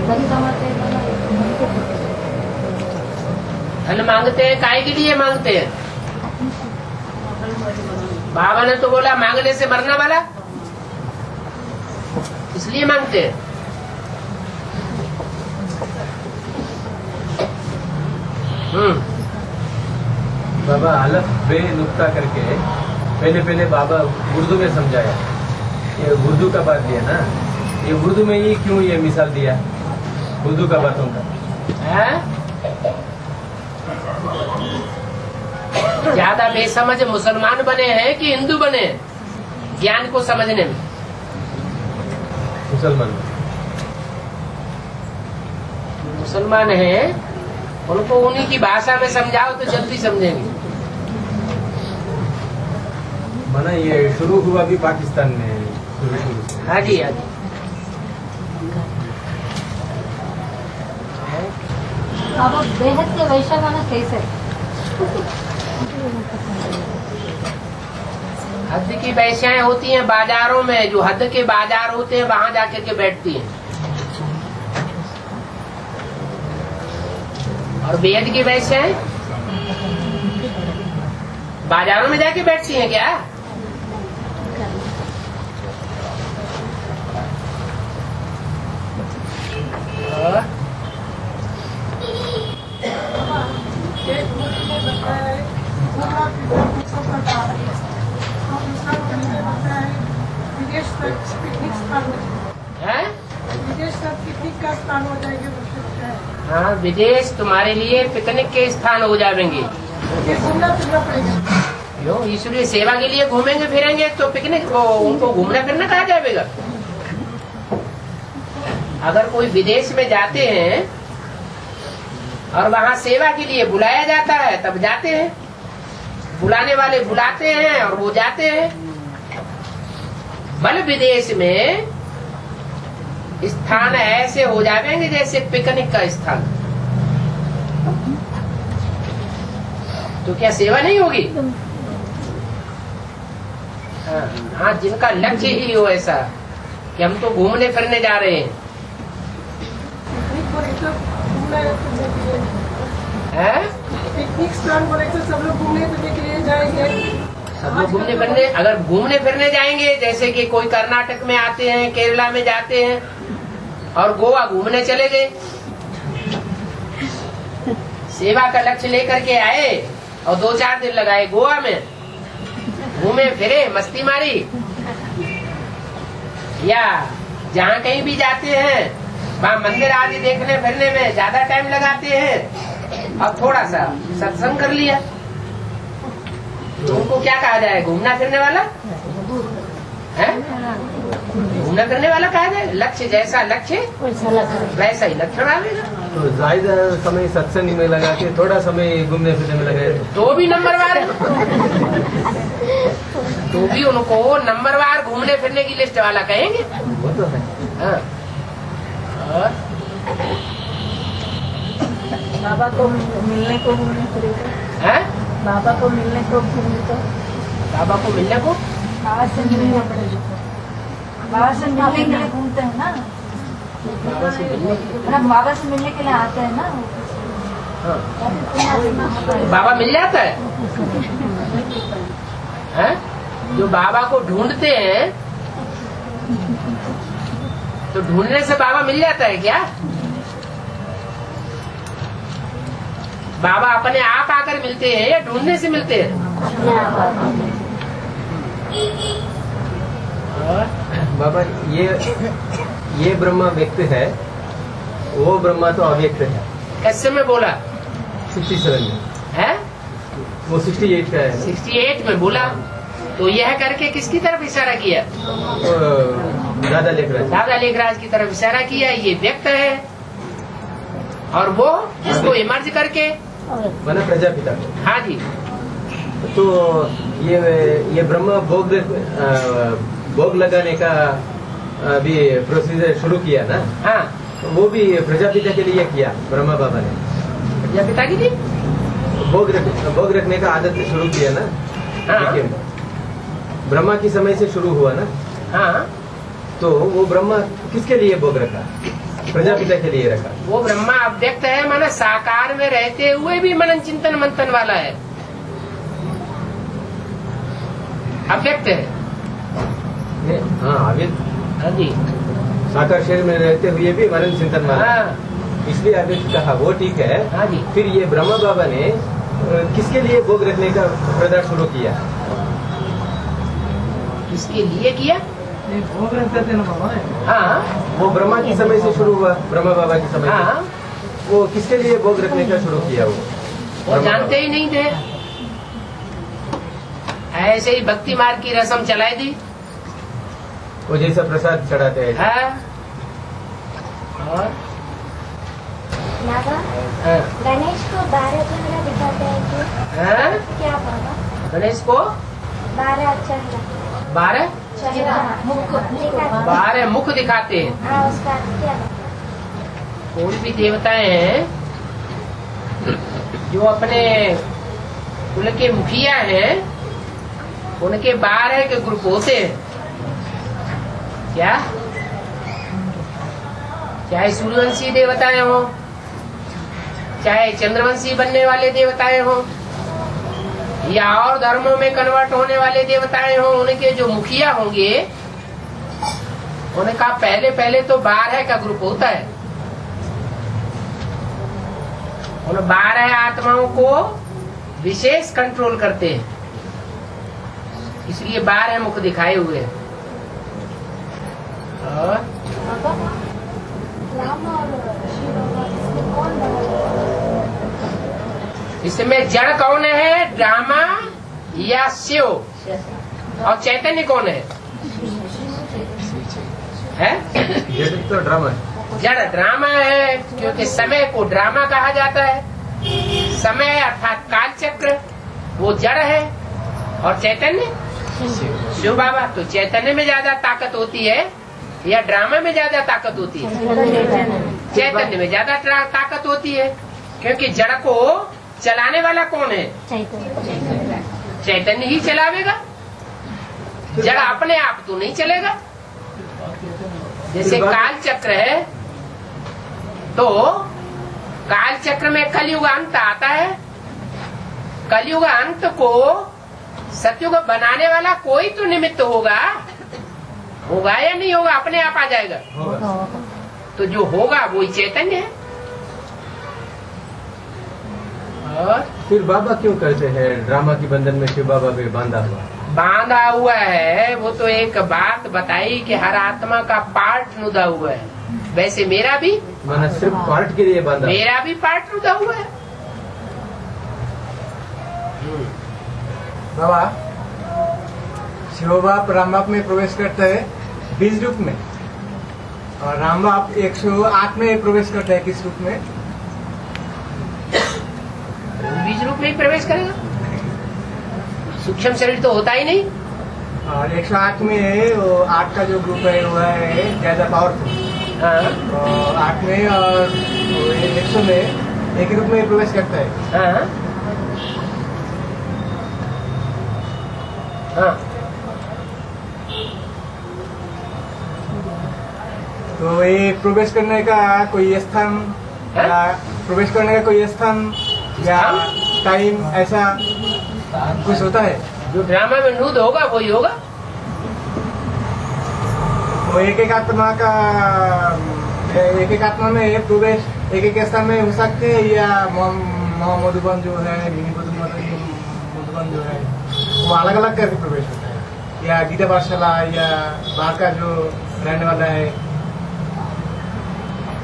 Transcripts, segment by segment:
धन मांगते हैं, काय के लिए मांगते हैं? बाबा ने तो बोला मांगने से मरना वाला, इसलिए मांगते हैं। बाबा अलफ बे नुक्ता करके पहले बाबा उर्दू में समझाया। ये उर्दू का बात दिया ना, ये उर्दू में ही क्यों ये मिसाल दिया उर्दू का बातों का? ज्यादा बेसमझ मुसलमान बने हैं कि हिंदू बने हैं ज्ञान को समझने में? मुसलमान हैं, उनको उन्हीं की भाषा में समझाओ तो जल्दी समझेंगे। माना ये शुरू हुआ भी पाकिस्तान में शुरू। हाँ जी, हाँ जी। अब बेहद के वैश्य माना कैसे? हद की वैश्याएं होती हैं बाजारों में, जो हद के बाजार होते हैं वहां जाकर के बैठती हैं। और बेहद की वैश्याएं बाजारों में जाके बैठती हैं क्या? हाँ, विदेश तुम्हारे लिए पिकनिक के स्थान हो जाएंगे। क्यों? ईश्वरीय सेवा के लिए घूमेंगे फिरेंगे तो पिकनिक को उनको घूमना फिरना कहा जाएगा। अगर कोई विदेश में जाते हैं और वहाँ सेवा के लिए बुलाया जाता है तब जाते हैं, बुलाने वाले बुलाते हैं और वो जाते हैं। बल विदेश में स्थान ऐसे हो जाएंगे जैसे पिकनिक का स्थान। तो क्या सेवा नहीं होगी? हाँ, जिनका लक्ष्य ही हो ऐसा कि हम तो घूमने फिरने जा रहे हैं। पिकनिक स्थान बोले तो सब लोग घूमने फिरने के लिए जाएंगे। सब लोग घूमने फिरने, अगर घूमने फिरने जाएंगे जैसे कि कोई कर्नाटक में आते हैं, केरला में जाते हैं और गोवा घूमने चले गए, सेवा का लक्ष्य लेकर के आए और 2-4 दिन लगाए गोवा में, घूमे फिरे मस्ती मारी, या जहाँ कहीं भी जाते हैं वहाँ मंदिर आदि देखने फिरने में ज्यादा टाइम लगाते हैं और थोड़ा सा सत्संग कर लिया, तो उनको क्या कहा जाए? घूमना फिरने वाला है? घूमना फिरने वाला कहा जाए। लक्ष्य जैसा लक्ष्य वैसा ही लक्षण आएगा। तो ज्यादा समय सत्संग में लगा के थोड़ा समय घूमने फिरने में लगाए तो भी नंबरवार तो भी उनको नंबरवार घूमने फिरने की लिस्ट वाला कहेंगे। वो तो है। हाँ। बाबा को मिलने को घूमने फिरेगा। है? बाबा को मिलने को घूमने को, बाबा को मिलने को, बाबा से मिलने पड़ेगा। बाबा से मिलने के लिए घूमते हैं ना, बाबा से मिलने के लिए। बाबा से मिलने के लिए आते हैं ना। हाँ। बाबा मिल जाता है? हैं? जो बाबा को ढूंढते हैं तो ढूंढने से बाबा मिल जाता है क्या? बाबा अपने आप आकर मिलते हैं या ढूंढने से मिलते हैं? बाबा ये ब्रह्मा व्यक्त है, वो ब्रह्मा तो अव्यक्त है। कैसे में बोला? 67 में है? वो 68 का है। 68 में बोला। तो यह करके किसकी तरफ इशारा किया? दादा लेखराज। दादा लेखराज की तरफ इशारा किया। ये व्यक्त है और वो इसको इमर्ज करके माना प्रजापिता। हाँ जी। तो ये ब्रह्मा भोग लगाने का अभी प्रोसीजर शुरू किया ना। हाँ, तो वो भी प्रजापिता के लिए किया ब्रह्मा बाबा ने। प्रजापिता की जी भोग रखने का आदत शुरू किया ना। हाँ। लेकिन ब्रह्मा की समय से शुरू हुआ ना। हाँ। तो वो ब्रह्मा किसके लिए भोग रखा? प्रजापिता के लिए रखा। वो ब्रह्मा अव्यक्त है, माना साकार में रहते हुए भी मनन चिंतन मंथन वाला है, अव्यक्त है। हाँ अभी हाँ जी, साकार शरीर में रहते हुए भी मनन चिंतन वाला, हाँ इसलिए अभी कहा वो ठीक है। हाँ जी। फिर ये ब्रह्मा बाबा ने किसके लिए भोग रखने का प्रयास शुरू किया? किसके लिए किया? ये भोग रखते थे ना बाबा। हाँ वो ब्रह्मा के समय से शुरू हुआ, ब्रह्मा बाबा के समय हाँ, से। वो किसके लिए भोग रखने का शुरू किया? वो जानते ही नहीं थे, ऐसे ही भक्ति मार्ग की रस्म चलाई दी। वो जैसा प्रसाद चढ़ाते हैं। हाँ और बाबा हाँ, गणेश को 12 चेहरा दिखाते हैं कि हाँ? क्या बाबा? गणेश को 12 चेहरा 12 चेहरा मुख दिखाते 12 मुख दिखाते हैं। हाँ, उसका अर्थ क्या बाबा? कोई भी देवताएं हैं जो अपने कुल के मुखिया हैं, उनके 12 के ग्रुप होते हैं। क्या? चाहे सूर्यवंशी देवताएं हो, चाहे चंद्रवंशी बनने वाले देवताएं हो, या और धर्मों में कन्वर्ट होने वाले देवताएं हो, उनके जो मुखिया होंगे उनका पहले तो 12 का ग्रुप होता है। उन 12 आत्माओं को विशेष कंट्रोल करते हैं, इसलिए 12 मुख दिखाए हुए हैं। और बाबा राम और शिव बाबा इसमें कौन बना? इसमें जड़ कौन है? ड्रामा या शिव? और चैतन्य कौन है? जड़ तो ड्रामा है। जड़ ड्रामा है, क्योंकि समय को ड्रामा कहा जाता है। समय अर्थात काल चक्र वो जड़ है, और चैतन्य शिव बाबा। तो चैतन्य में ज्यादा ताकत होती है या ड्रामा में ज्यादा ताकत होती है? चैतन्य में ज्यादा ताकत होती है, क्योंकि जड़ को चलाने वाला कौन है? चैतन्य ही चलावेगा, जड़ अपने आप तो नहीं चलेगा। जैसे काल चक्र है, तो काल चक्र में कलयुग अंत आता है। कलयुग अंत को सतयुग बनाने वाला कोई तो निमित्त होगा या नहीं होगा? अपने आप आ जाएगा। तो जो होगा वही चैतन्य है। और फिर बाबा क्यों कहते हैं ड्रामा के बंधन में शिव बाबा भी बांधा हुआ है? वो तो एक बात बताई कि हर आत्मा का पार्ट नुदा हुआ है, वैसे मेरा भी माना सिर्फ पार्ट के लिए बांधा। मेरा भी पार्ट नुदा हुआ है। बाबा शिव बाप राम बाप में प्रवेश करते हैं 20 रूप में, और राम बाप 108 में प्रवेश करते हैं। किस रूप में? बीज रूप में ही प्रवेश करेगा, सूक्ष्म शरीर तो होता ही नहीं। और 108 में वो 8 का जो ग्रुप है वो है ज्यादा पावरफुल। हाँ और 8 में और 100 में एक रूप में प्रवेश करता है। हाँ हाँ। तो ये प्रवेश करने का कोई स्थान या प्रवेश करने का कोई स्थान या टाइम ऐसा कुछ होता है? जो ड्रामा में नूद होगा वही होगा। वो एक आत्मा का एक आत्मा में प्रवेश एक स्थान में हो सकते हैं, या मधुबन जो है मधुबन जो है वो अलग अलग करके प्रवेश होता है, या गीता पाठशाला या बाहर का जो रहने वाला है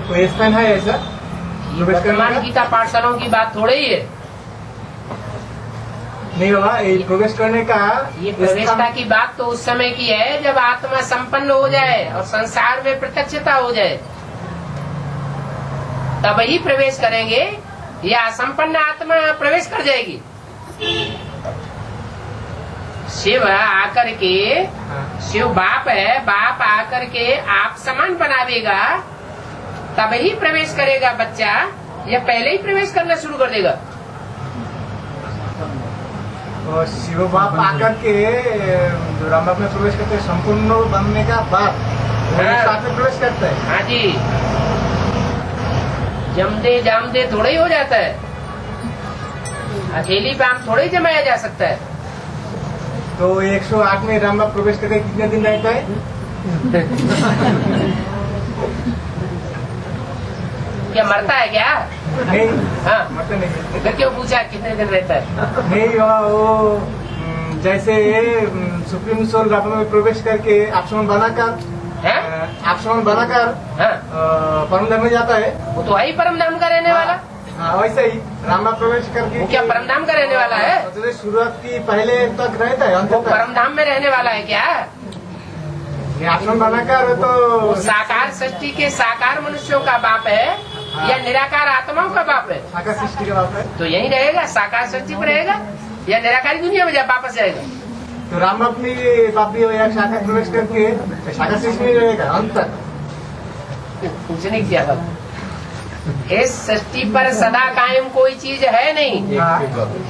कोई स्थान है ऐसा प्रवेश करने वर्तमान का? गीता पाठशालाओं की बात थोड़ी ही है। नहीं बाबा, ये प्रवेश करने का ये प्रवेशता की बात तो उस समय की है जब आत्मा संपन्न हो जाए और संसार में प्रत्यक्षता हो जाए, तब ही प्रवेश करेंगे, या संपन्न आत्मा प्रवेश कर जाएगी। शिव आकर के, शिव बाप है, बाप आकर के आप समान बनावेगा तब ही प्रवेश करेगा बच्चा, या पहले ही प्रवेश करना शुरू कर देगा? और शिव बाप आकर के जो राम बाप में प्रवेश करते हैं संपूर्ण बनने का बाद वो हाँ। साथ में प्रवेश करता है। हाँ जी, जमदे जामदे थोड़ा ही हो जाता है, हथेली पे आम थोड़ा ही जमाया जा सकता है। तो 108 में राम बाप प्रवेश करके कितने दिन रहता है? क्या मरता है क्या? नहीं, हाँ, मतलब नहीं। फिर क्यों पूछा कितने दिन रहता है? नहीं, वो जैसे सुप्रीम सोल राम में प्रवेश करके आश्रम बनाकर हाँ, परम धाम में जाता है। वो तो है ही परम धाम का रहने वाला। हाँ, वैसे ही राम बाप प्रवेश करके वो क्या परम धाम का रहने वाला है? तो शुरुआत की पहले तक रहता है, अंत वो तक परम धाम में रहने वाला है क्या? ये आश्रम बनाकर वो तो साकार सृष्टि के साकार मनुष्यों का बाप है या निराकार आत्माओं का बाप है? साकार सृष्टि के बाप है। तो यही रहेगा, साकार सृष्टि पर रहेगा या निराकारी दुनिया में जब वापस जाएगा? तो राम बाप भी साकार प्रवेश करके साकार सृष्टि में रहेगा अंत तक। कुछ नहीं किया था। इस सृष्टि पर सदा कायम कोई चीज है नहीं।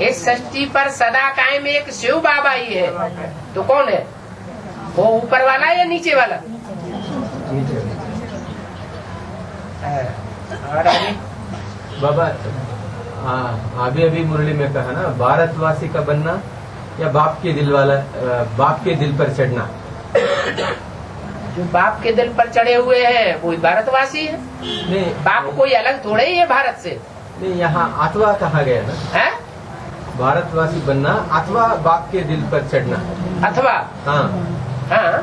इस सृष्टि पर सदा कायम एक शिव बाबा ही है। तो कौन है वो? ऊपर वाला या नीचे वाला? और आगे बाबा अभी अभी मुरली में कहा ना, भारतवासी का बनना या बाप के दिल पर चढ़ना। जो बाप के दिल पर चढ़े हुए हैं वो भारतवासी है। नहीं, बाप कोई अलग थोड़े ही है भारत से। नहीं, यहाँ अथवा कहा गया ना, है भारतवासी बनना अथवा बाप के दिल पर चढ़ना। अथवा हाँ हाँ,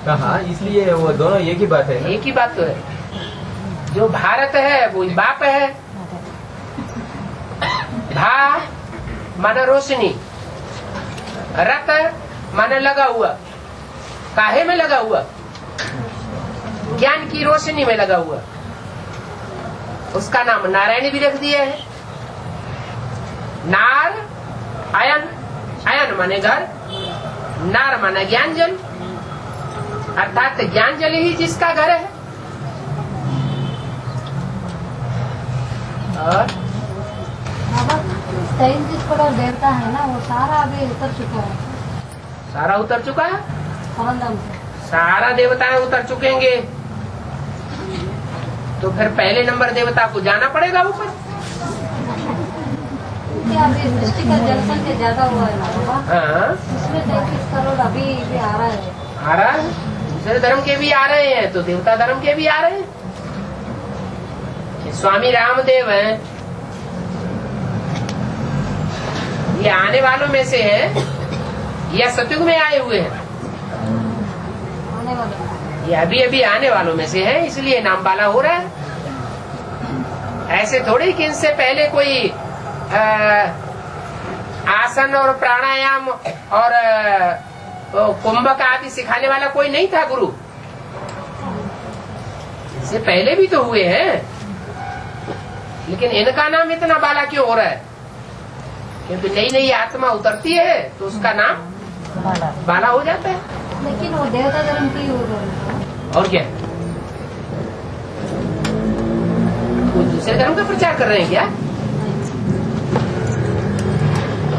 कहा, इसलिए वो दोनों एक ही बात है ना? एक ही बात तो है। जो भारत है वो बाप है। भा माना रोशनी, रत माना लगा हुआ। काहे में लगा हुआ? ज्ञान की रोशनी में लगा हुआ। उसका नाम नारायण भी रख दिया है। नार अयन, अयन माने घर, नार माने ज्ञान जल, अर्थात ज्ञान जल ही जिसका घर है। और जिसको देवता है ना, वो सारा अभी उतर चुका है। सारा उतर चुका है, परमधाम से। सारा देवताएं उतर चुकेंगे। तो फिर पहले नंबर देवता को जाना पड़ेगा ऊपर। अभी सृष्टि का जनसंख्या ज्यादा हुआ है ना बाबा। हाँ, इसमें 33 करोड़ अभी भी आ रहा है। आ रहा है। दूसरे धर्म के भी आ रहे हैं तो देवता धर्म के भी आ रहे हैं। स्वामी रामदेव हैं, ये आने वालों में से हैं या सतयुग में आए हुए हैं? आने वाले ये अभी अभी आने वालों में से है, इसलिए नाम वाला हो रहा है। ऐसे थोड़ी कि इनसे पहले कोई आसन और प्राणायाम और कुंभक आदि सिखाने वाला कोई नहीं था गुरु। इससे पहले भी तो हुए हैं, लेकिन इनका नाम इतना बाला क्यों हो रहा है? क्योंकि नई नई आत्मा उतरती है तो उसका नाम बाला हो जाता है। लेकिन वो देवता धर्म की हो रहा है। और क्या, वो दूसरे धर्म का प्रचार कर रहे हैं क्या?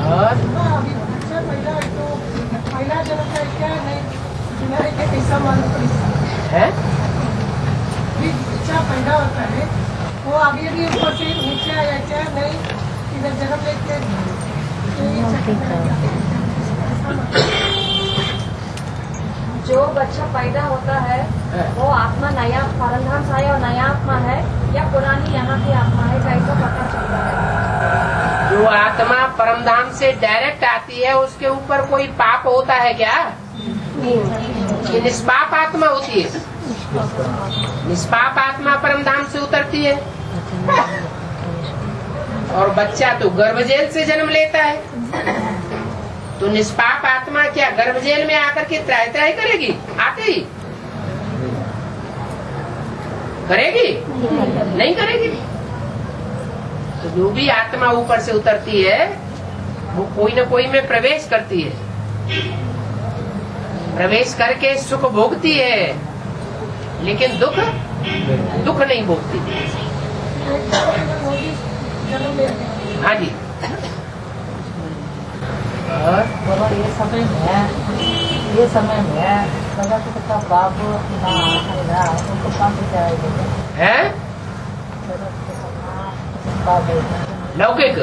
और अभी बच्चा पैदा है तो पहला जन्म का क्या नहीं, बिना एक ऐसा मालूम है बच्चा पैदा होता है वो आगे भी ऊपर से नीचे आया क्या नहीं, इधर जन्म लेके जो बच्चा पैदा होता है वो आत्मा नया परमधाम से आया और नया आत्मा है या पुरानी यहाँ की आत्मा है, कैसा पता चलता है? जो आत्मा परमधाम से डायरेक्ट आती है उसके ऊपर कोई पाप होता है क्या? ये निष्पाप आत्मा होती है। निष्पाप आत्मा परमधाम से उतरती है। और बच्चा तो गर्भजेल से जन्म लेता है। तो निष्पाप आत्मा क्या गर्भजेल में आकर के त्राय त्राय करेगी? आते ही करेगी? नहीं करेगी। तो जो भी आत्मा ऊपर से उतरती है वो कोई न कोई में प्रवेश करती है। प्रवेश करके सुख भोगती है, लेकिन दुख नहीं भोगती। हाँ जी। बोलो ये समय में सदा का बाबू उनको कहाँ से जाएगा? है लौकिक।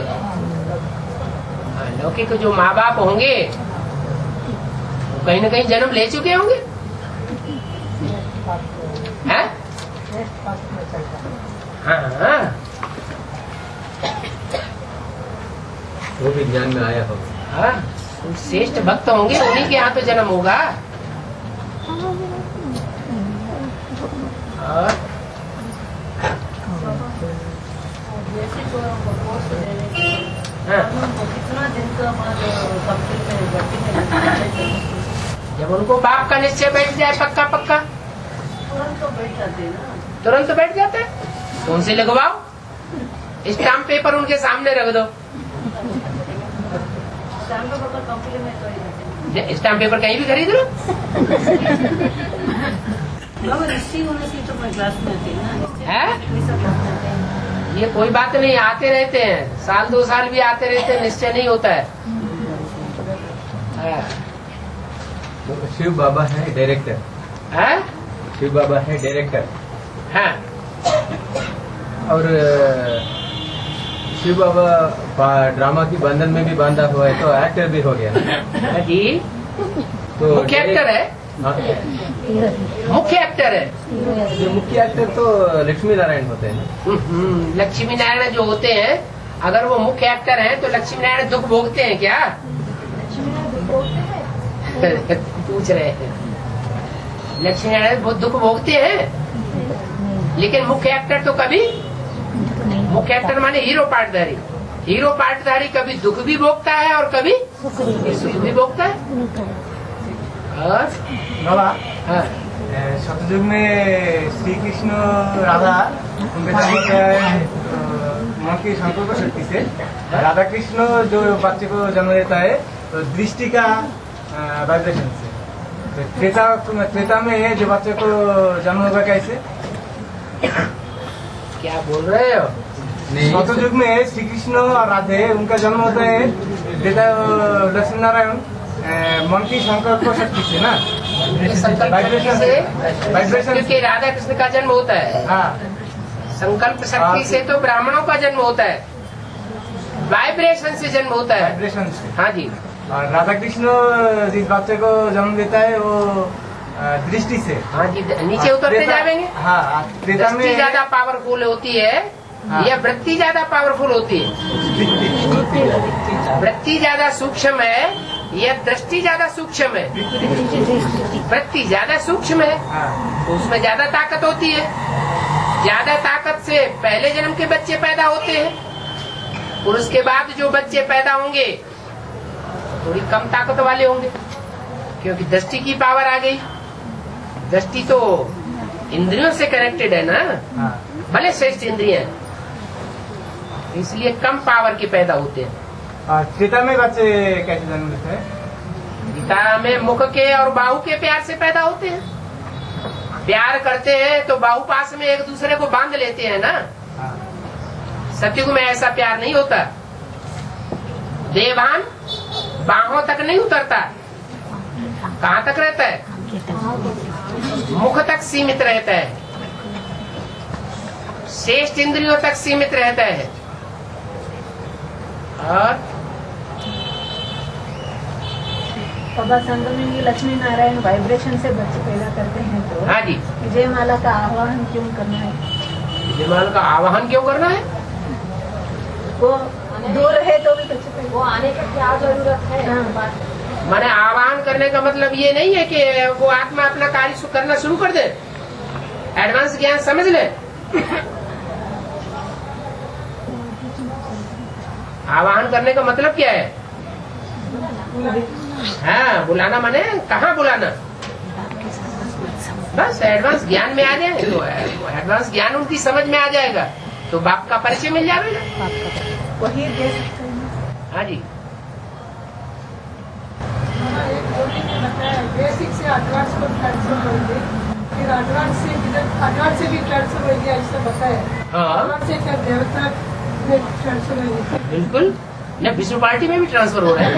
लौकिक जो माँ बाप होंगे वो कहीं न कहीं जन्म ले चुके होंगे, हैं? हाँ, वो भी ज्ञान में आया होगा। हाँ, श्रेष्ठ भक्त होंगे, उन्हीं के यहाँ तो जन्म होगा। और हाँ, कितना दिन का कंप्लीट में भर्ती में जब उनको बाप का निश्चय बैठ जाए पक्का पक्का, तुरंत तो बैठ जाते हैं ना। तुरंत बैठ जाते हैं। तो उनसे लगवाओ, स्टाम्प पेपर उनके सामने रख दो। स्टाम्प पेपर कंपनी में तो स्टाम्प पेपर कहीं भी खरीद लो। निश्चय होने से तो मैं क्लास में आती है ना। है? सब क्लास में आते हैं। ये कोई बात नहीं, आते रहते हैं, साल 2 साल भी आते रहते हैं, निश्चय नहीं होता है। हाँ। तो शिव बाबा है डायरेक्टर। हाँ? शिव बाबा है डायरेक्टर। हाँ। और शिव बाबा ड्रामा की बंधन में भी बांधा हुआ है, तो एक्टर भी हो गया ना। जी, तो मुख्य एक्टर है। हाँ, मुख्य एक्टर है। जो मुख्य एक्टर तो लक्ष्मी नारायण होते हैं। लक्ष्मी नारायण जो होते हैं, अगर वो मुख्य एक्टर हैं तो लक्ष्मी नारायण दुख भोगते हैं क्या? पूछ रहे हैं। लक्ष्मी नारायण बहुत दुख भोगते हैं, लेकिन मुख्य एक्टर तो कभी, मुख्य एक्टर माने हीरो पार्टधारी। हीरो पार्टधारी कभी दुख भी भोगता है और कभी सुख भी भोगता है। और बाबा, हाँ, सतयुग में श्री कृष्ण राधा उनका जन्म होता है माँ की संकल्प शक्ति से। राधा कृष्ण जो बच्चे को जन्म देता है तो दृष्टि का वाइब्रेशन से। तो त्रेता में जो बच्चे को जन्म होगा कैसे? क्या बोल रहे हो? सतयुग में श्री कृष्ण और राधे उनका जन्म होता है देता लक्ष्मी नारायण मन की संकल्प शक्ति से ना, संकल्प शक्ति से, वाइब्रेशन। क्योंकि राधा कृष्ण का जन्म होता है। हाँ, संकल्प शक्ति से तो ब्राह्मणों का जन्म होता है, वाइब्रेशन से जन्म होता है। वाइब्रेशन से। हाँ जी। और राधा कृष्ण जिस बच्चे को जन्म देता है वो दृष्टि से। हाँ जी, नीचे उतरते जाएंगे। हाँ, त्रेता दृष्टि में ज्यादा पावरफुल होती है या वृत्ति ज्यादा पावरफुल होती है? वृत्ति ज्यादा सूक्ष्म है या दृष्टि ज्यादा सूक्ष्म है? वृत्ति ज्यादा सूक्ष्म है, तो उसमें ज्यादा ताकत होती है। ज्यादा ताकत से पहले जन्म के बच्चे पैदा होते हैं, और उसके बाद जो बच्चे पैदा होंगे थोड़ी कम ताकत वाले होंगे, क्योंकि दृष्टि की पावर आ गई। दृष्टि तो इंद्रियों से कनेक्टेड है ना, भले श्रेष्ठ इंद्रिय है, इसलिए कम पावर के पैदा होते हैं। त्रेता में बच्चे कैसे जन्म लेते हैं? गीता में मुख के और बाहु के प्यार से पैदा होते हैं। प्यार करते हैं तो बाहु पास में एक दूसरे को बांध लेते हैं ना। सतयुग में ऐसा प्यार नहीं होता। देवान बाहों तक नहीं उतरता, कहाँ तक रहता है? मुख तक सीमित रहता है, श्रेष्ठ इंद्रियों तक सीमित रहता है। और बाबा संगम में ये लक्ष्मी नारायण वाइब्रेशन से बच्चे पैदा करते हैं, तो हाँ जी, जयमाला का आह्वान क्यों करना है? जयमाला का आवाहन क्यों करना है? वो दूर है तो भी बच्चे पैदा, वो आने का क्या जरूरत है? माने आवाहन करने का मतलब ये नहीं है कि वो आत्मा अपना कार्य करना शुरू कर दे, एडवांस ज्ञान समझ ले। आवाहन करने का मतलब क्या है? हाँ, बुलाना माने कहाँ बुलाना? बस एडवांस ज्ञान में आ जाए तो एडवांस ज्ञान उनकी समझ में आ जाएगा तो बाप का परिचय मिल जाएगा। वही दे सकते हैं। हाँ जी, बेसिक से एडवांस को ट्रांसफर होंगे, फिर एडवांस से भी ट्रांसफर होगी, ऐसा बताया। हाँ एडवांस से क्या देवता में ट्रांसफर होगी? बिल्कुल, न विष्णु पार्टी में भी ट्रांसफर हो रहा है।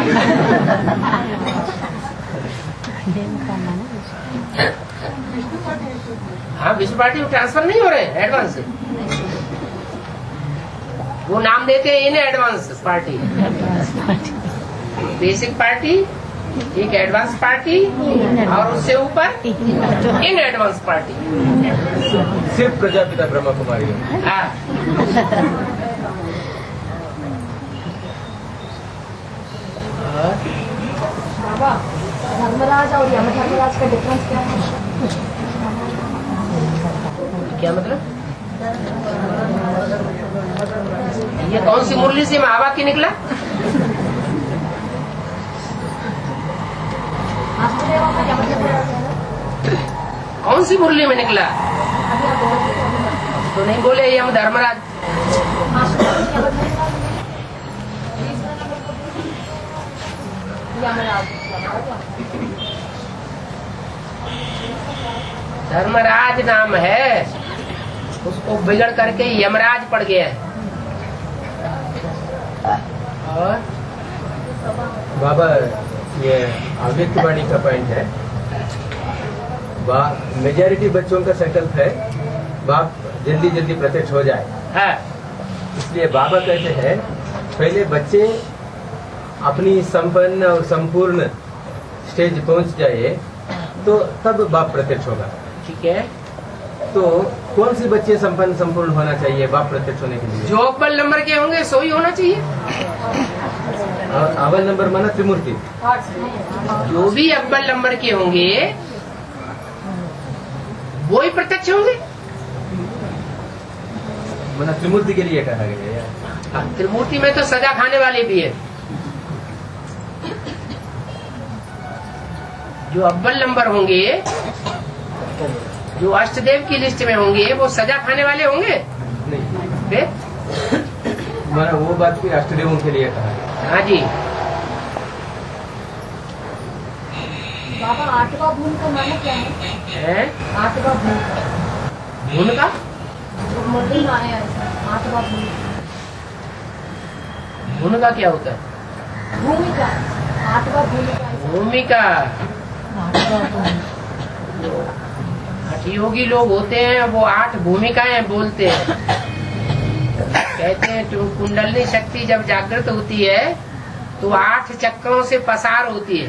विष्णु पार्टी हाँ, विष्णु पार्टी में ट्रांसफर नहीं हो रहे हैं एडवांस से। वो नाम देते हैं in advance party. Basic party, एक एडवांस पार्टी और उससे ऊपर इन एडवांस पार्टी। सिर्फ प्रजापिता ब्रह्मा कुमारी है। हाँ। बाबा, धर्मराज और यमधर्मराज का डिफरेंस क्या है? क्या मतलब? ये कौन सी मुरली से महावाक्य निकला? वासुदेव का यमधर्मराज है ना? कौन सी मुरली में निकला? अभी आप बोले तो नहीं बोले यम धर्मराज। वासुदेव यमधर्मराज में तीसरा नंबर को यमराज। धर्मराज नाम है, उसको बिगड़ करके यमराज पड़ गया है। और बाबा ये आव्यक्तवाणी का पॉइंट है। मेजॉरिटी बच्चों का संकल्प है बाप जल्दी जल्दी प्रत्यक्ष हो जाए। है। इसलिए बाबा कहते हैं पहले बच्चे अपनी संपन्न और संपूर्ण स्टेज पहुंच जाए तो तब बाप प्रत्यक्ष होगा। ठीक है। तो कौन सी बच्चे संपन्न संपूर्ण होना चाहिए बाप प्रत्यक्ष होने के लिए? जो अव्वल नंबर के होंगे सो ही होना चाहिए। और अव्वल नंबर माना त्रिमूर्ति। जो भी अव्वल नंबर के होंगे वो ही प्रत्यक्ष होंगे। माना त्रिमूर्ति के लिए कहा गया है। त्रिमूर्ति में तो सजा खाने वाले भी है। जो अव्वल नंबर होंगे, जो अष्टदेव की लिस्ट में होंगे, वो सजा खाने वाले होंगे। नहीं, फिर माना वो बात भी अष्टदेवों के लिए कहा है। हाँ जी। बाबा, आठवां भून का माना क्या है? आठवां भून भून का मुरली में आया है। आठवां भून, भून का क्या होता है? भूमिका। आठवां भूमिका। भूमिका। आठ योगी लोग होते हैं, वो 8 भूमिकाएं बोलते हैं। कहते हैं तो कुंडलनी शक्ति जब जागृत होती है तो 8 चक्रों से पसार होती है।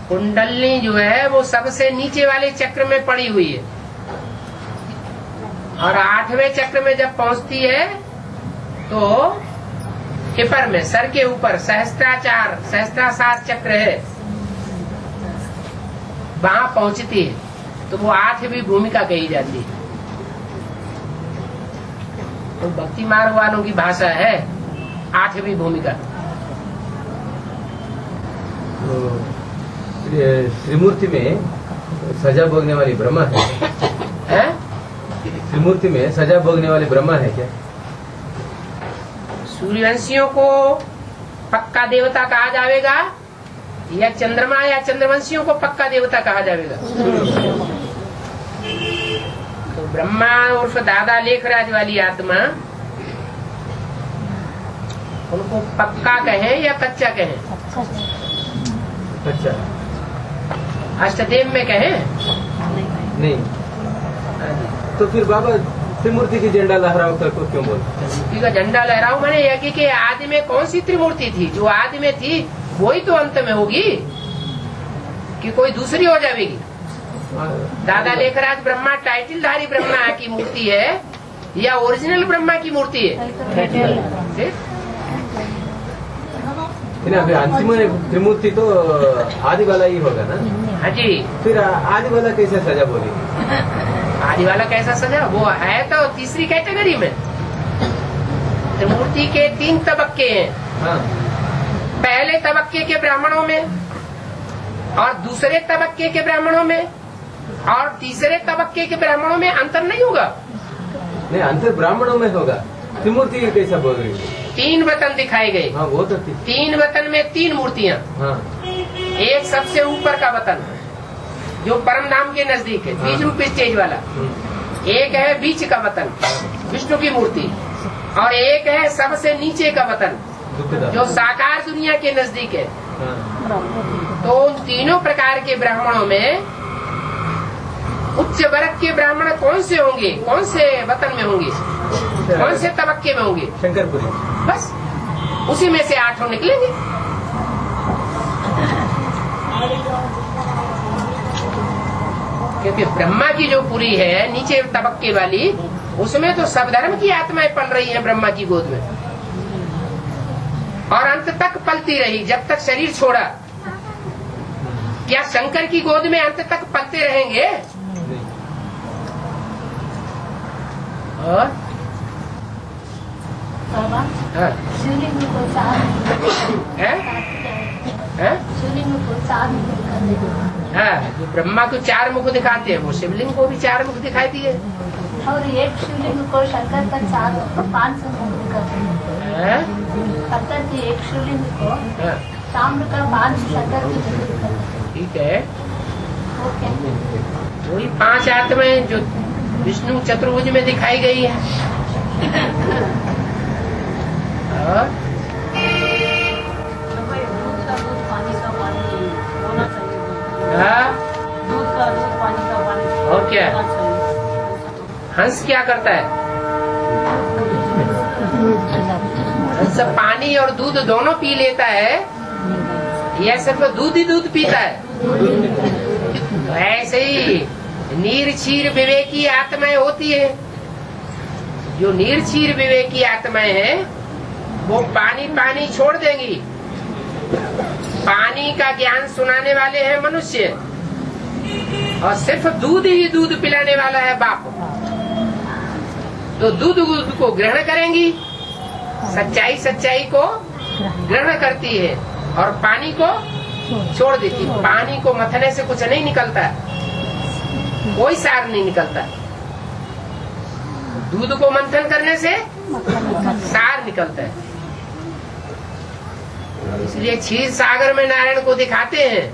कुंडलनी जो है वो सबसे नीचे वाले चक्र में पड़ी हुई है और 8वें चक्र में जब पहुंचती है तो टिपर में सर के ऊपर सहस्त्रासार चक्र है, वहां पहुंचती है तो वो 8वीं भूमिका कही जाती है। तो भक्ति मार्ग वालों की भाषा है 8वीं भूमिका। तो त्रिमूर्ति में सजा भोगने वाली ब्रह्मा है? त्रिमूर्ति में सजा भोगने वाली ब्रह्मा है क्या? सूर्यवंशियों को पक्का देवता कहा जाएगा या चंद्रमा या चंद्रवंशियों को पक्का देवता कहा जाएगा? तो ब्रह्मा उर्फ दादा लेखराज वाली आत्मा, उनको पक्का कहें या कच्चा कहें? अच्छा, अष्टदेव में कहें? नहीं। तो फिर बाबा त्रिमूर्ति की झंडा लहराओ कर को क्यों बोलते? त्रिमूर्ति का झंडा लहराओ माने यज्ञ के आदि में कौन सी त्रिमूर्ति थी? जो आदि में थी वही तो अंत में होगी कि कोई दूसरी हो जाएगी? दादा लेखराज ब्रह्मा टाइटलधारी ब्रह्मा की मूर्ति है या ओरिजिनल ब्रह्मा की मूर्ति है? अभी अंतिम त्रिमूर्ति तो आदि वाला ही होगा ना? हाँ जी। फिर आदि वाला कैसे सजा बोली? आदि वाला कैसा सजा? वो है तो तीसरी कैटेगरी में। त्रिमूर्ति के 3 तबक्के हैं। हाँ। पहले तबक्के के ब्राह्मणों में और दूसरे तबक्के के ब्राह्मणों में और तीसरे तबक्के के ब्राह्मणों में अंतर नहीं होगा। नहीं, अंतर ब्राह्मणों में होगा। त्रिमूर्ति कैसा बोल रही है? 3 वतन दिखाए गए। हाँ, वो तो 3 वतन में 3 मूर्तियाँ। हाँ। एक सबसे ऊपर का वतन जो परम धाम के नजदीक है, बीज रूप स्टेज वाला। एक है बीच का वतन विष्णु की मूर्ति और एक है सबसे नीचे का वतन जो साकार दुनिया के नजदीक है। हाँ। तो उन तीनों प्रकार के ब्राह्मणों में उच्च वर्ग के ब्राह्मण कौन से होंगे, कौन से वतन में होंगे, कौन से तबक्के में होंगे? शंकरपुरी। बस उसी में से 8 निकलेंगे। क्योंकि ब्रह्मा की जो पुरी है नीचे तबक्के वाली, उसमें तो सब धर्म की आत्माएं पल रही हैं ब्रह्मा की गोद में, और अंत तक पलती रही जब तक शरीर छोड़ा। क्या शंकर की गोद में अंत तक पलते रहेंगे? और हाँ। शिवलिंग को 4 हैं? हैं? शिवलिंग को 4 हाँ, जो ब्रह्मा को 4 मुख दिखाते हैं वो शिवलिंग को भी 4 मुख दिखाई दिए। और एक शिवलिंग को शंकर का 5 मुख दिखाते हैं। पत्थर के एक शिवलिंग को हाँ, ताम्र का 5 शंकर की मुख दिखाते हैं। ठीक है। वो क्या? वही 5 आत्माएं जो विष्णु चतुर्भुज में दिखाई गई है। और दूध का दूध, पानी का पानी होना चाहिए। हाँ, दूध का दूध, पानी का पानी और क्या? होना चाहिए। हंस क्या करता है? हंस पानी और दूध दोनों पी लेता है या सिर्फ दूध ही दूध पीता है? तो ऐसे ही नीर क्षीर विवेकी आत्माएं होती है। जो नीर क्षीर विवेकी आत्माएं हैं वो पानी पानी छोड़ देंगी। पानी का ज्ञान सुनाने वाले हैं मनुष्य, और सिर्फ दूध ही दूध पिलाने वाला है बाप। तो दूध को ग्रहण करेंगी, सच्चाई सच्चाई को ग्रहण करती है, और पानी को छोड़ देती। पानी को मथने से कुछ नहीं निकलता, कोई सार नहीं निकलता। दूध को मंथन करने से सार निकलता है। इसलिए क्षीर सागर में नारायण को दिखाते हैं।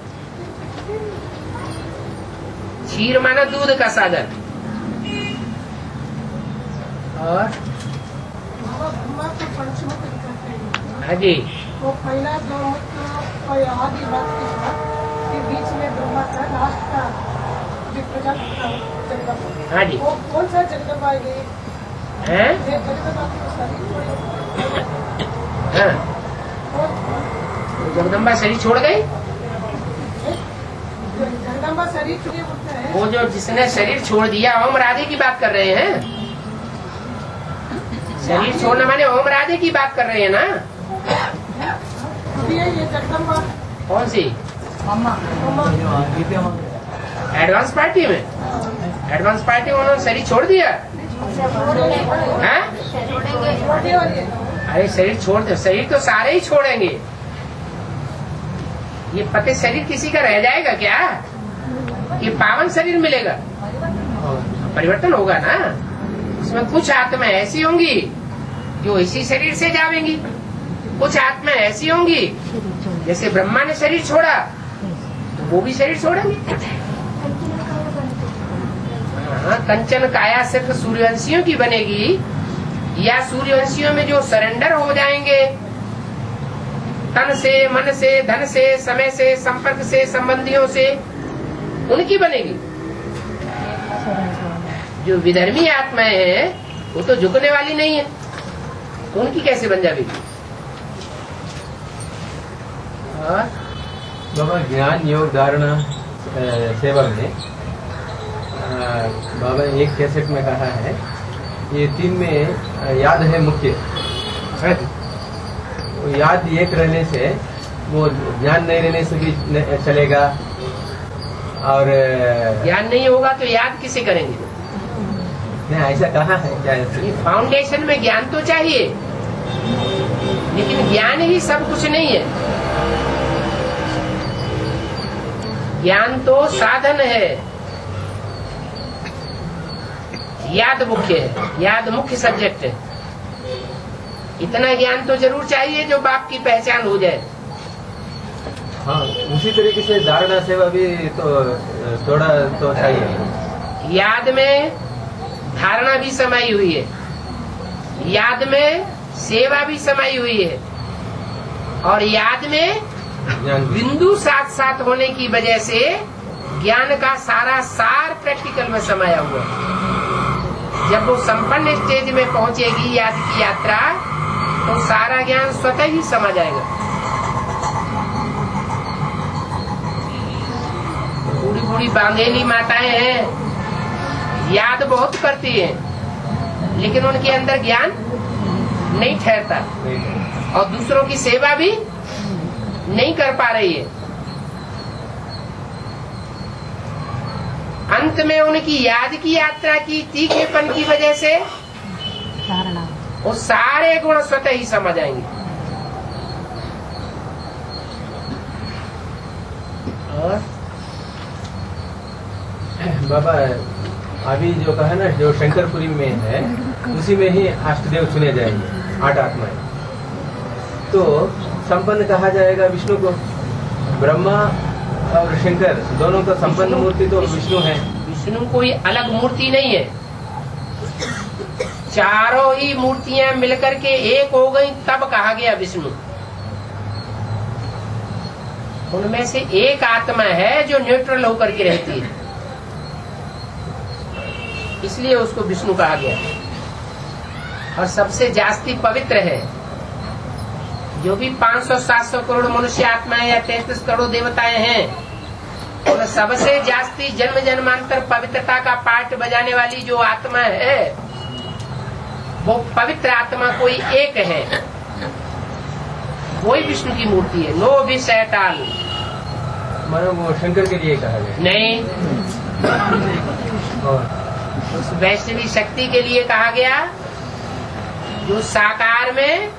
क्षीर माना दूध का सागर। और ब्रह्मा को पंचमुख दिखाते हैं। हाँ जी, वो पहला दो मुख कोई आदि बात के साथ, फिर बीच में ब्रह्मा का लास्ट का जो प्रजापति जगदम्बा। हाँ जी। वो कौन सा जगदम्बा है? हैं? ये जगदम्बा की शरीर छोड़ी। हाँ, वो जगदम्बा शरीर छोड़ गई। जगदम्बा शरीर छोड़े होता है। वो जो जिसने शरीर छोड़ दिया, ओम राधे की बात कर रहे हैं। शरीर छोड़ना माने ओम राधे की बात कर रहे हैं ना। ये जगदम्बा कौन सी? एडवांस पार्टी में? एडवांस पार्टी में उन्होंने शरीर छोड़ दिया। हैं? छोड़े और ये अरे शरीर छोड़ दो, शरीर तो सारे ही छोड़ेंगे। ये पति शरीर किसी का रह जाएगा क्या? ये पावन शरीर मिलेगा, परिवर्तन होगा ना। उसमें कुछ आत्माएं ऐसी होंगी जो इसी शरीर से जावेंगी, कुछ आत्माएं ऐसी होंगी जैसे ब्रह्मा ने शरीर छोड़ा तो वो भी शरीर छोड़ेंगे। हाँ, कंचन काया सिर्फ सूर्यवंशियों की बनेगी, या सूर्यवंशियों में जो सरेंडर हो जाएंगे तन से, मन से, धन से, समय से, संपर्क से, संबंधियों से, उनकी बनेगी। जो विधर्मी आत्माएं हैं वो तो झुकने वाली नहीं है, तो उनकी कैसे बन जाएगी? बाबा ज्ञान योग धारणा सेवा में बाबा एक कैसेट में कहा है, ये 3 में याद है मुख्य। वो याद एक रहने से वो ज्ञान नहीं रहने से भी चलेगा, और ज्ञान नहीं होगा तो याद किसे करेंगे? नहीं, ऐसा कहा है क्या? ये फाउंडेशन में ज्ञान तो चाहिए, लेकिन ज्ञान ही सब कुछ नहीं है। ज्ञान तो साधन है, याद मुख्य है, याद मुख्य सब्जेक्ट है। इतना ज्ञान तो जरूर चाहिए जो बाप की पहचान हो जाए। हाँ, उसी तरीके से धारणा सेवा भी तो थोड़ा तो चाहिए। याद में धारणा भी समाई हुई है, याद में सेवा भी समाई हुई है, और याद में ज्ञान भी। बिंदु साथ साथ होने की वजह से ज्ञान का सारा सार प्रैक्टिकल में समाया हुआ है। जब वो संपन्न स्टेज में पहुंचेगी याद की यात्रा, तो सारा ज्ञान स्वतः ही समा जाएगा। बूढ़ी बूढ़ी बांगेली माताएं हैं, याद बहुत करती हैं, लेकिन उनके अंदर ज्ञान नहीं ठहरता और दूसरों की सेवा भी नहीं कर पा रही है। अंत में उनकी याद की यात्रा की तीखेपन की वजह से वो सारे गुण स्वतः ही समझ आएंगे। और बाबा अभी जो कहा ना, जो शंकरपुरी में है उसी में ही अष्टदेव चुने जाएंगे, 8 आत्माएं। तो संपन्न कहा जाएगा विष्णु को। ब्रह्मा और शंकर दोनों का संपन्न मूर्ति तो विष्णु है। विष्णु कोई अलग मूर्ति नहीं है, चारों ही मूर्तियां मिलकर के एक हो गई, तब कहा गया विष्णु। उनमें से एक आत्मा है जो न्यूट्रल होकर के रहती है, इसलिए उसको विष्णु कहा गया। और सबसे जास्ती पवित्र है। जो भी 500-700 करोड़ मनुष्य आत्माएं या 33 करोड़ देवताएं हैं, उन सबसे जास्ती जन्म जन्मांतर पवित्रता का पाठ बजाने वाली जो आत्मा है, वो पवित्र आत्मा कोई एक है, वही विष्णु की मूर्ति है। No wish at all. मानो वो शंकर के लिए कहा गया नहीं, और उस वैष्णवी शक्ति के लिए कहा गया जो साकार में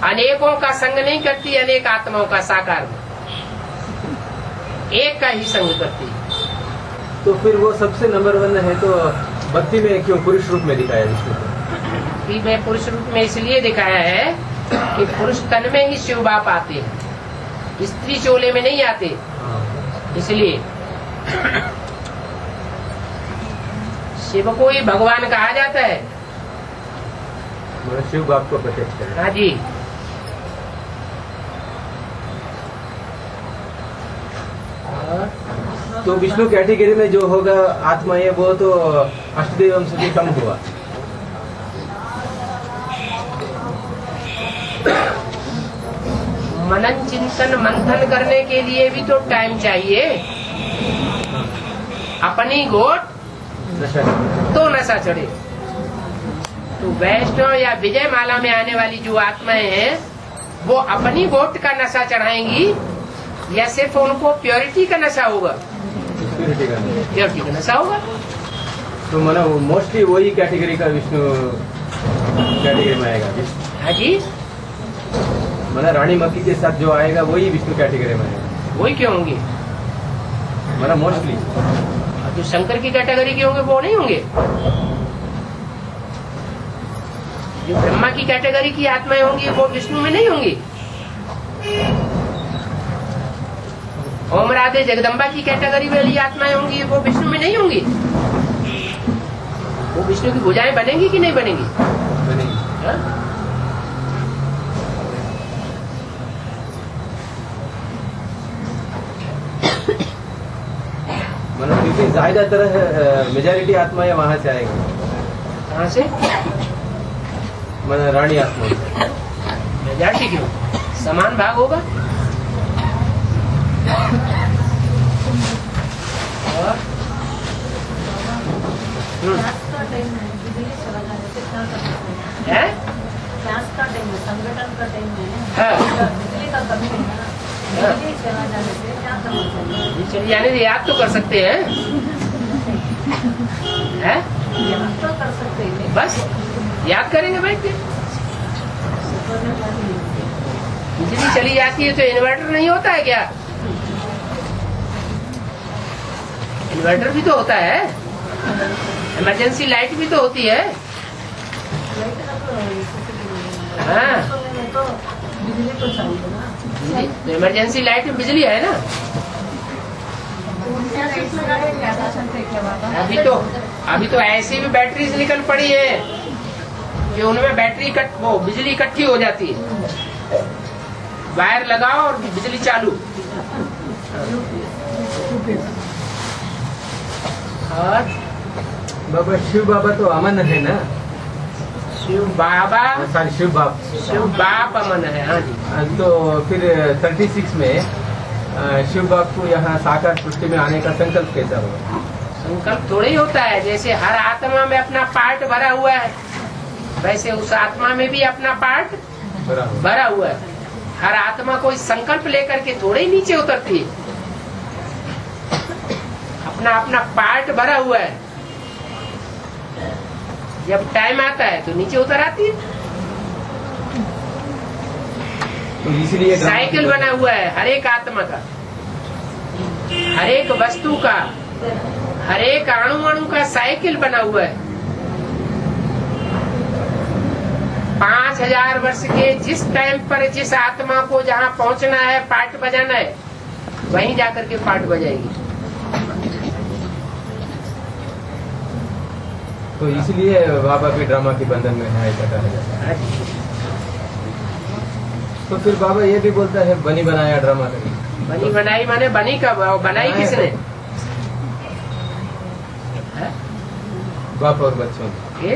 अनेकों का संग नहीं करती, अनेक आत्माओं का साकार में एक का ही संग करती। तो फिर वो सबसे नंबर 1 है, तो भक्ति में क्यों पुरुष रूप में दिखाया विष्णु को? कि मैं पुरुष रूप में इसलिए दिखाया है कि पुरुष तन में ही शिव बाप आते हैं, स्त्री चोले में नहीं आते, इसलिए शिव को ही भगवान कहा जाता है। शिव बाप को प्रत्यक्ष करें। हाँ जी। तो विष्णु कैटेगरी में जो होगा आत्मा है, वो तो अष्टदेव से भी कम हुआ। मनन चिंतन मंथन करने के लिए भी तो टाइम चाहिए। अपनी गोट तो नशा चढ़े। तो वैष्णव या विजय माला में आने वाली जो आत्माएं हैं, वो अपनी गोट का नशा चढ़ाएंगी या सिर्फ उनको प्योरिटी का नशा होगा? प्योरिटी का नशा होगा। तो माना मोस्टली वही कैटेगरी का विष्णु कैटेगरी में आएगा। हाँ जी। माना रानी मक्की के साथ जो आएगा वही विष्णु कैटेगरी में आएगा। वही क्यों होंगे? माना मोस्टली जो शंकर की कैटेगरी के होंगे वो नहीं होंगे। जो ब्रह्मा की कैटेगरी की आत्माएं होंगी वो विष्णु में नहीं होंगी। ओम राधे जगदम्बा की कैटेगरी वाली आत्माएं होंगी वो विष्णु में नहीं होंगी। वो विष्णु की भुजाएं बनेंगी कि नहीं बनेंगी? बनेगी। हाँ? मतलब क्योंकि ज्यादातर मेजॉरिटी आत्माएं वहां से आएगी। कहाँ से? मतलब रानी आत्मा मेजॉरिटी क्यों? समान भाग होगा। और है? संगठन का टाइम हाँ। बिजली का कमी है ना, बिजली चला जाने से क्या करना चाहिए? चलिए जाने से याद तो कर सकते हैं। है? याद तो कर सकते हैं, बस याद करेंगे बैठ के। बिजली चली जाती है तो इन्वर्टर नहीं होता है क्या? इन्वर्टर भी तो होता है, इमरजेंसी लाइट भी तो होती है। हाँ, तो बिजली तो चाहिए ना। इमरजेंसी लाइट में बिजली है ना। अभी तो ऐसी भी बैटरीज निकल पड़ी है कि उनमें बैटरी वो बिजली इकट्ठी हो जाती है। वायर लगाओ और बिजली चालू। और बाबा शिव बाबा तो अमन है ना? शिव बाबा, सॉरी शिव बाप, शिव बाप अमन है। हाँ जी। तो फिर 36 में शिव बाप को यहाँ साकार सृष्टि में आने का संकल्प कैसा हुआ? संकल्प थोड़ा ही होता है, जैसे हर आत्मा में अपना पार्ट भरा हुआ है, वैसे उस आत्मा में भी अपना पार्ट भरा हुआ है। हर आत्मा कोई संकल्प लेकर के थोड़े ही नीचे उतरती है, अपना अपना पार्ट भरा हुआ है। जब टाइम आता है तो नीचे उतर आती है। तो इसलिए साइकिल बना हुआ है हर एक आत्मा का, हर एक वस्तु का, हर एक अणु अणु का साइकिल बना हुआ है। 5000 वर्ष के जिस टाइम पर जिस आत्मा को जहाँ पहुँचना है, पार्ट बजाना है, वहीं जाकर के पार्ट बजाएगी। तो इसलिए बाबा भी ड्रामा के बंधन में है, ऐसा कहा जाता है। तो फिर बाबा ये भी बोलता है बनी बनाया ड्रामा करी। बनी बनाई माने बनी कब, बनाई किसने? बाप और बच्चों ये?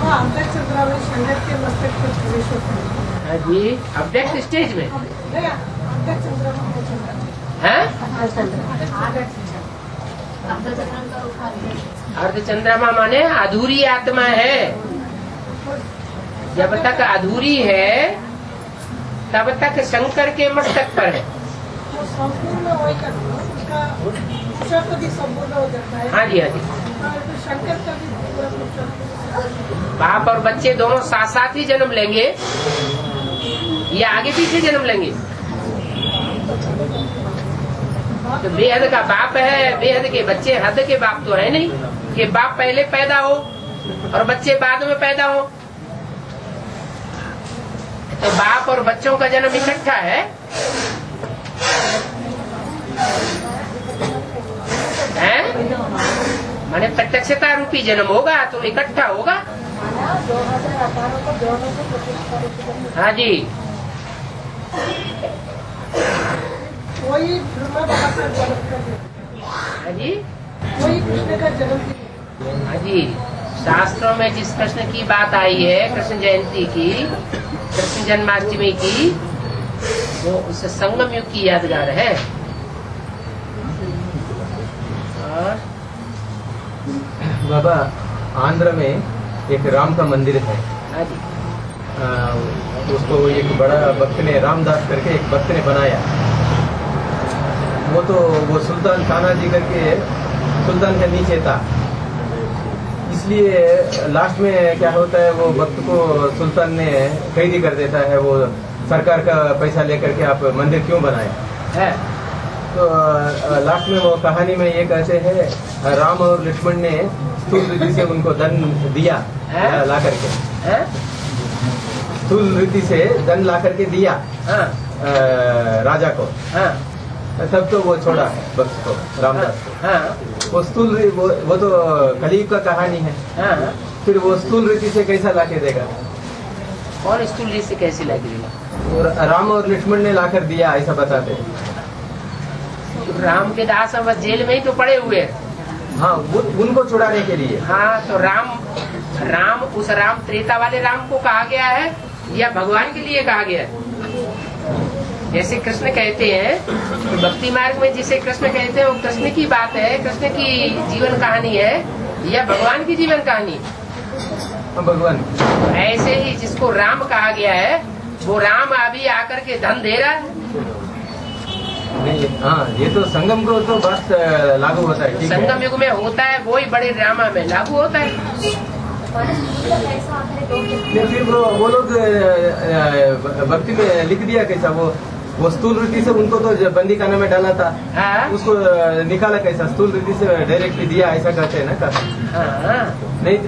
अव्यक्त चंद्रा में शंकर के मस्तक पर प्रवेश होता है। हाँ जी, अव्यक्त स्टेज में नहीं, अव्यक्त चंद्रा में हो चंद्रा है। अर्धचंद्रमा अर्ध चंद्रमा माने अधूरी आत्मा है। जब तक अधूरी है तब तक शंकर के मस्तक पर है। वो संपूर्ण वही करता है, उसका पुरुषार्थ भी संपूर्ण हो जाता है। हाँ जी, हाँ जी। तो शंकर का भी पूरा पुरुषार्थ। बाप और बच्चे दोनों साथ साथ ही जन्म लेंगे या आगे पीछे जन्म लेंगे? तो बेहद का बाप है, बेहद के बच्चे हद के बाप तो है नहीं कि बाप पहले पैदा हो और बच्चे बाद में पैदा हो। तो बाप और बच्चों का जन्म इकट्ठा है, माने प्रत्यक्षता रूपी जन्म होगा तो इकट्ठा होगा। 2018 को दोनों को प्रतिष्ठा। हाँ जी, वही ब्रह्मा बाबा का जन्म कर, हाँ जी, वही कृष्ण का जन्म। हाँ जी। शास्त्रों में जिस कृष्ण की बात आई है, कृष्ण जयंती की, कृष्ण जन्माष्टमी की, वो उस संगम युग की यादगार है। और बाबा आंध्र में एक राम का मंदिर है। हाँ जी, उसको एक बड़ा भक्त ने, रामदास करके एक भक्त ने बनाया। वो सुल्तान तानाजी करके सुल्तान के नीचे था। इसलिए लास्ट में क्या होता है, वो भक्त को सुल्तान ने कैदी कर देता है। वो सरकार का पैसा लेकर के आप मंदिर क्यों बनाए है। तो लास्ट में वो कहानी में ये कहते हैं, राम और लक्ष्मण ने स्थूल रीति से उनको धन दिया ला करके, स्थूल रीति से धन ला करके दिया राजा को। तब तो वो छोड़ा भक्त को, रामदास को। वो स्थूल वो तो कलयुग का कहानी है। फिर वो स्थूल रीति से कैसा लाके देगा? और स्थूल रीति से कैसे लाके देगा? और राम और लक्ष्मण ने लाकर दिया, ऐसा बताते हैं। राम के दास अब जेल में ही तो पड़े हुए हैं। हाँ, उनको छुड़ाने के लिए। हाँ, तो राम उस राम त्रेता वाले राम को कहा गया है या भगवान के लिए कहा गया है? जैसे कृष्ण कहते हैं तो भक्ति मार्ग में जिसे कृष्ण कहते हैं वो कृष्ण की बात है, कृष्ण की जीवन कहानी है या भगवान की जीवन कहानी? भगवान। ऐसे ही जिसको राम कहा गया है वो राम अभी आकर के धन दे रहा है। नहीं, हाँ, ये तो संगम को तो बस लागू होता है। संगम युग में होता है, वो ही बड़े ड्रामा में लागू होता है। फिर वो लोग भक्ति में लिख दिया कैसा? वो स्थूल रीति से उनको तो बंदी खाने में डाला था। हाँ? उसको निकाला कैसा? स्थूल रीति से डायरेक्टली दिया, ऐसा कहते हैं ना? हाँ। नहीं,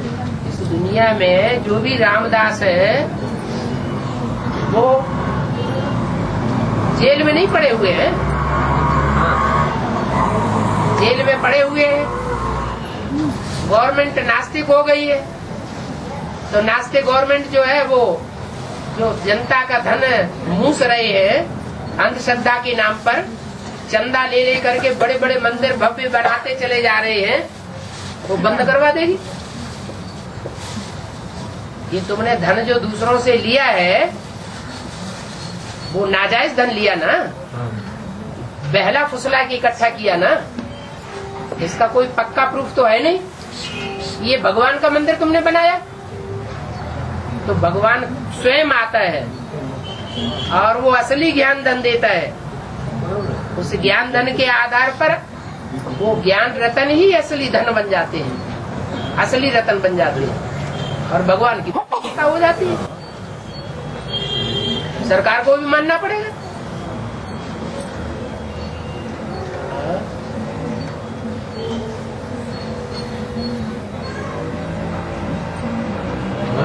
इस दुनिया में जो भी रामदास है वो जेल में नहीं पड़े हुए हैं। जेल में पड़े हुए हैं, गवर्नमेंट नास्तिक हो गई है, तो नास्ते गवर्नमेंट जो है वो जो जनता का धन मूस रहे हैं अंधश्रद्धा के नाम पर, चंदा ले ले करके बड़े बड़े मंदिर भव्य बनाते चले जा रहे हैं, वो बंद करवा देगी। ये तुमने धन जो दूसरों से लिया है वो नाजायज धन लिया ना, बहला फुसला के इकट्ठा किया ना, इसका कोई पक्का प्रूफ तो है नहीं। ये भगवान का मंदिर तुमने बनाया तो भगवान स्वयं आता है और वो असली ज्ञान धन देता है। उस ज्ञान धन के आधार पर वो ज्ञान रतन ही असली धन बन जाते हैं, असली रतन बन जाते हैं और भगवान की प्रतिष्ठा हो जाती है। सरकार को भी मानना पड़ेगा।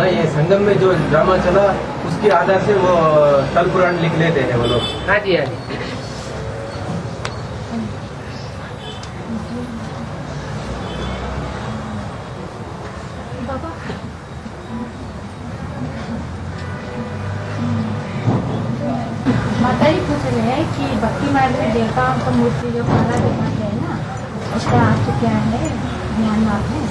ये संगम में जो ड्रामा चला उसके आधार से वो स्थल पुराण लिख लेते हैं वो लोग। हाँ जी, हाँ जी। माता जी पूछ रहे हैं कि भक्ति मार्ग में देवताओं का मूर्ति जो काला दिखाते हैं ना, उसका अर्थ क्या है, ज्ञान मार्ग में?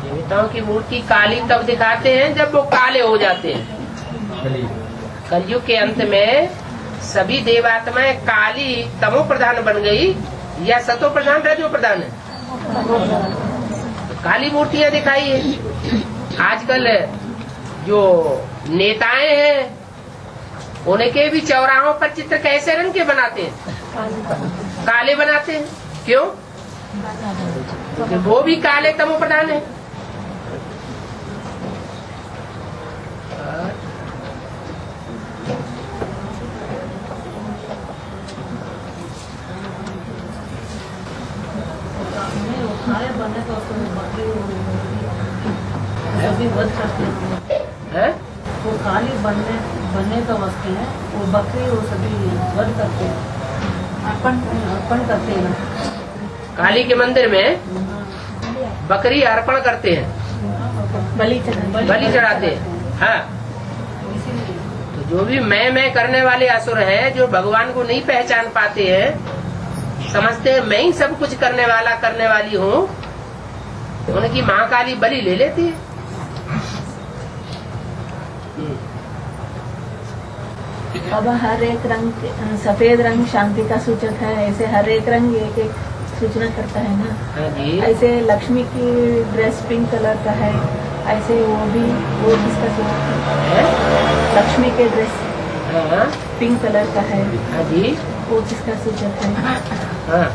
देवताओं की मूर्ति काली तब दिखाते हैं जब वो काले हो जाते हैं। कलयुग के अंत में सभी देवात्माएं काली तमो प्रधान बन गई या सतो प्रधान रजो प्रधान है, तो काली मूर्तियां दिखाई है। आजकल जो नेताएं हैं उनके भी चौराहों पर चित्र कैसे रंग के बनाते हैं? काले बनाते हैं। क्यों? क्योंकि वो भी काले तमो प्रधान है। सारे बने तो सभी वध करते हैं। वो काली बनने का वस्तु है, वो बकरी वो सभी वध करते हैं, अर्पण करते हैं। काली के मंदिर में बकरी अर्पण करते हैं, बलि चढ़ाते हैं। हाँ, तो जो भी मैं करने वाले असुर हैं, जो भगवान को नहीं पहचान पाते हैं, समझते हैं मैं ही सब कुछ करने वाली हूँ, उनकी महाकाली बलि ले लेती है। अब हर एक रंग सफेद रंग शांति का सूचक है, ऐसे हर एक रंग एक एक सूचना करता है ना। हाँ जी। ऐसे लक्ष्मी की ड्रेस पिंक कलर का है, ऐसे वो किसका सूचक है? लक्ष्मी के ड्रेस पिंक कलर का है। हाँ जी। वो किसका सूचक है? हाँ,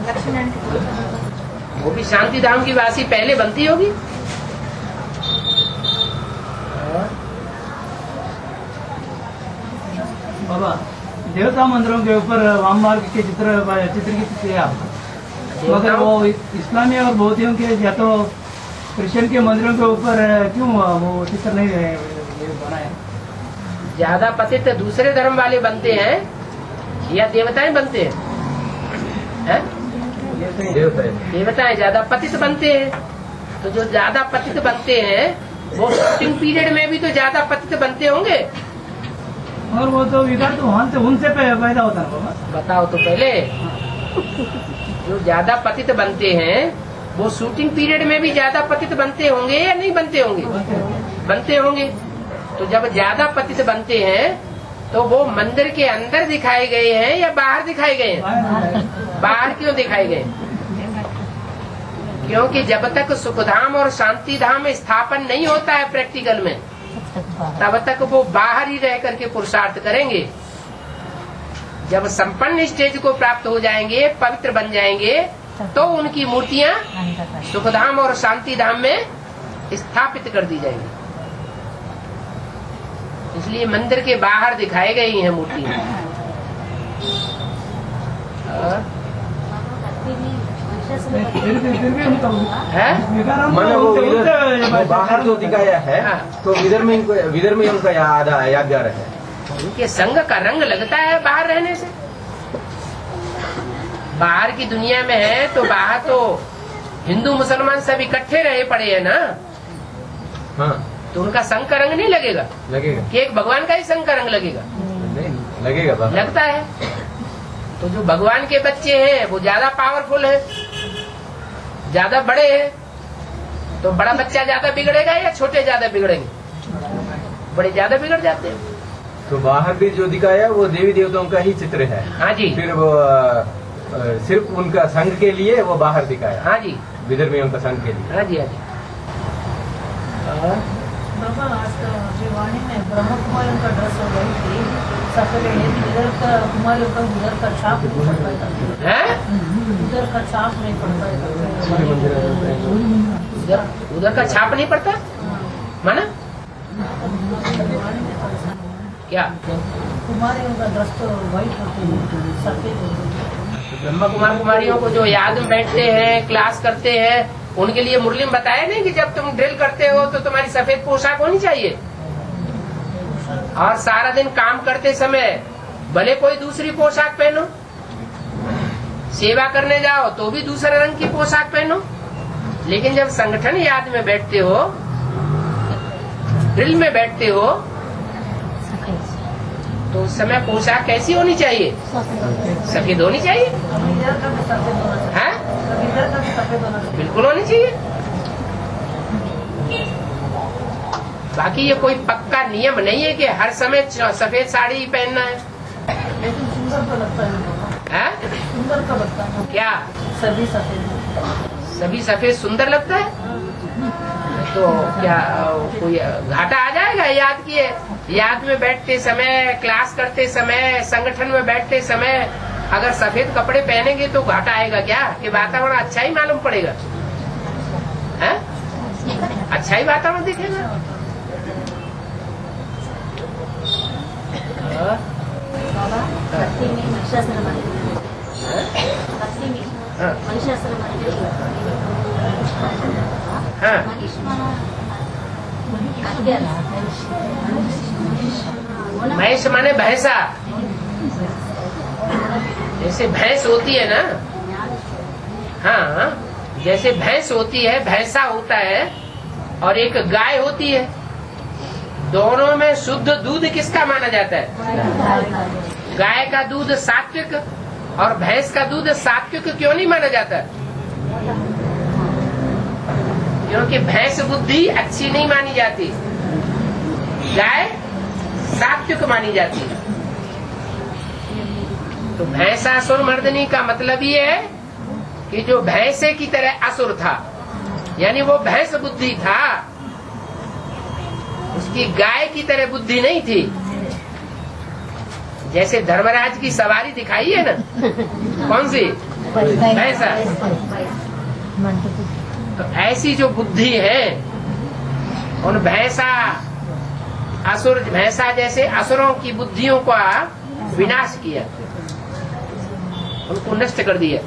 लक्ष्मण। वो भी शांति धाम की वासी पहले बनती होगी। बाबा, देवता मंदिरों के ऊपर वाम मार्ग के चित्र की है आप, मगर वो इस्लामी और बौद्धियों के या तो क्रिश्चियन के मंदिरों के ऊपर क्यों वो चित्र नहीं बनाए? ज्यादा पतित दूसरे धर्म वाले बनते हैं या देवताएं बनते हैं? देवताएं ज्यादा पतित बनते हैं। तो जो ज्यादा पतित बनते हैं वो शूटिंग पीरियड में भी तो ज्यादा पतित बनते होंगे। और वो तो विकार तो वहां से उनसे पैदा होता है बाबा। बताओ तो पहले, जो ज्यादा पतित बनते हैं वो शूटिंग पीरियड में भी ज्यादा पतित बनते होंगे या नहीं बनते होंगे? बनते होंगे। तो जब ज्यादा पतित बनते हैं तो वो मंदिर के अंदर दिखाए गए हैं या बाहर दिखाए गए हैं? बाहर क्यों दिखाए गए? क्योंकि जब तक सुखधाम और शांति धाम स्थापन नहीं होता है प्रैक्टिकल में, तब तक वो बाहर ही रह करके पुरुषार्थ करेंगे। जब संपन्न स्टेज को प्राप्त हो जाएंगे, पवित्र बन जाएंगे, तो उनकी मूर्तियां सुखधाम और शांति धाम में स्थापित कर दी जाएंगी। इसलिए मंदिर के बाहर दिखाए गई हैं मूर्तियां। बाहर जो दिखाया है तो विदर में उनका यादगार है। उनके संग का रंग लगता है बाहर रहने से। बाहर की दुनिया में है तो बाहर तो हिंदू मुसलमान सब इकट्ठे रहे पड़े हैं ना। हाँ तो उनका संग का रंग नहीं लगेगा लगेगा, कि एक भगवान का ही संग का रंग लगेगा? नहीं लगेगा बाबा। लगता है। तो जो भगवान के बच्चे हैं वो ज्यादा पावरफुल है, ज्यादा बड़े हैं। तो बड़ा बच्चा ज्यादा बिगड़ेगा या छोटे ज्यादा बिगड़ेंगे? बड़े ज्यादा बिगड़ जाते हैं। तो बाहर भी जो दिखाया वो देवी देवताओं का ही चित्र है। हाँ जी, फिर वो सिर्फ उनका संघ के लिए वो बाहर दिखाया। हाँ जी, विधर्मियों का संघ के लिए। हाँ जी, हाँ जी। बाबा आज का जीवाणी में ब्रह्म कुमारियों का ड्रेस हो गई थी सफेद, इधर का कुमारियों का उधर का छाप नहीं पड़ता है, हैं? उधर का छाप नहीं पड़ता है। उधर का छाप नहीं पड़ता माना क्या? कुमारियों का ड्रेस तो व्हाइट होती है, सफेद होती है। ब्रह्मा कुमार कुमारियों को जो याद में बैठते हैं, क्लास करते हैं, उनके लिए मुरली में बताया नहीं कि जब तुम ड्रिल करते हो तो तुम्हारी सफेद पोशाक होनी चाहिए, और सारा दिन काम करते समय भले कोई दूसरी पोशाक पहनो, सेवा करने जाओ तो भी दूसरे रंग की पोशाक पहनो, लेकिन जब संगठन याद में बैठते हो, ड्रिल में बैठते हो, तो उस समय पोशाक कैसी होनी चाहिए? सफेद होनी चाहिए। इधर का भी सफेद होना चाहिए, है? इधर का भी सफेद होना चाहिए। बिल्कुल होनी चाहिए। बाकी ये कोई पक्का नियम नहीं है कि हर समय सफेद साड़ी ही पहनना है। लेकिन सुंदर तो लगता है, सुंदर तो लगता है। क्या सभी सफेद, सभी सफेद सुंदर लगता है? तो क्या कोई घाटा आ जाएगा याद किए? याद में बैठते समय, क्लास करते समय, संगठन में बैठते समय अगर सफेद कपड़े पहनेंगे तो घाटा आएगा क्या? कि वातावरण अच्छा ही मालूम पड़ेगा, है? अच्छा ही वातावरण दिखेगा। भैंस माने भैंसा, जैसे भैंस होती है ना, हाँ, जैसे भैंस होती है, भैंसा होता है, और एक गाय होती है। दोनों में शुद्ध दूध किसका माना जाता है? गाय का दूध सात्विक, और भैंस का दूध सात्विक क्यों नहीं माना जाता? क्योंकि भैंस बुद्धि अच्छी नहीं मानी जाती, गाय सात्विक मानी जाती है। तो भैंसासुर मर्दनी का मतलब ये है कि जो भैंसे की तरह असुर था, यानी वो भैंस बुद्धि था, उसकी गाय की तरह बुद्धि नहीं थी। जैसे धर्मराज की सवारी दिखाई है ना, कौन सी? भैंसा। तो ऐसी जो बुद्धि है, उन भैंसा जैसे असुरों की बुद्धियों का विनाश किया, उनको नष्ट कर दिया।